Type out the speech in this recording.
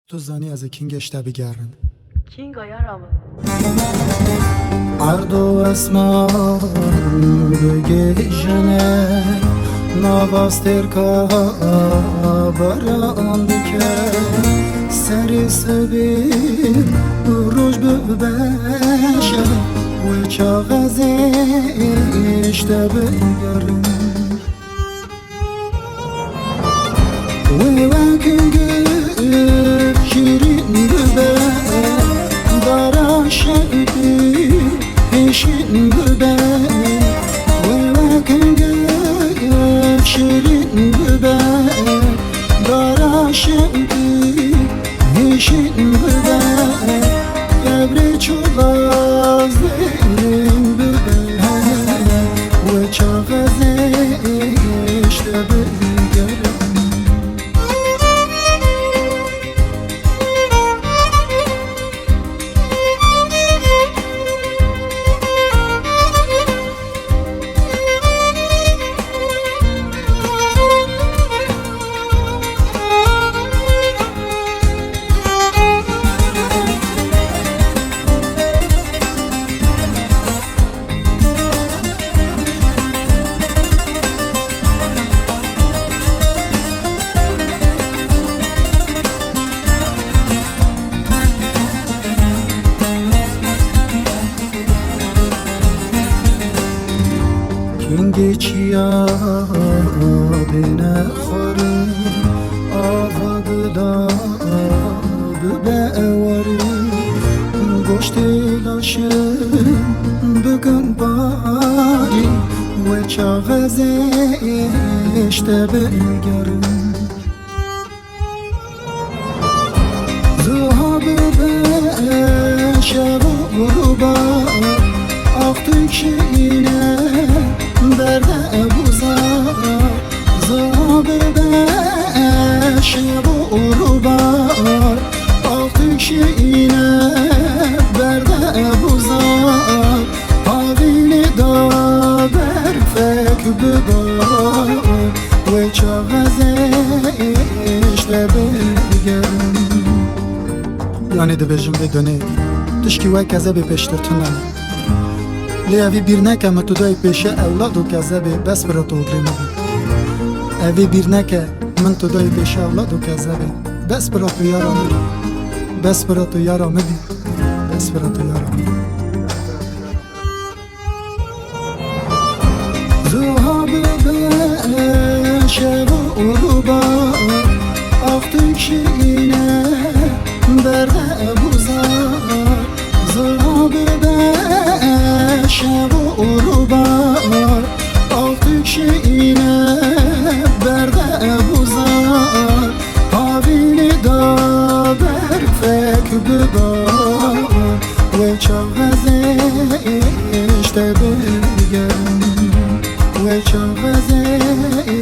تو زانی از کینگ اشته بگرن کینگا yaramı. عرض و اسمان بگیجنه نواستر که برام بکه سری سبیل روش ببشه و چاغزی اشته بگرن و وکنگی شیرین ببه دارا شدی پیشین ببه و وکنگی شیرین ببه دارا شدی پیشین ببه قبر چوباز دین ببه و چاغزش بگرم کنگی چیا بینه خوری آفاق دا ببعوری گوشتی لاشن بگن باری و چاغزی اشته بگرم زها ببه شب و با آختون شینه برده بوزار زاب بشه و روبار آتش اینه برده بوزار آوین دا برفک ببار و چاغزش بگرم یعنی دویجم بدونه تشکی وک ازه بپشتر تنم لیوی بیر نکه تو دای پیشه اولاد و کذبه بس برا تو گرینه اوی بیر نکه من تو دای پیشه اولاد و کذبه بس برا تو یارا مدی بس برا تو یارا مدی بس برا تو یارا مدی زوها بشه و روبا آختون شینه برده بوزار زوها شب و روبار آفتش اینه برده بوزار آوین دا برفک ببار و چاغزش بگرم و چاغزش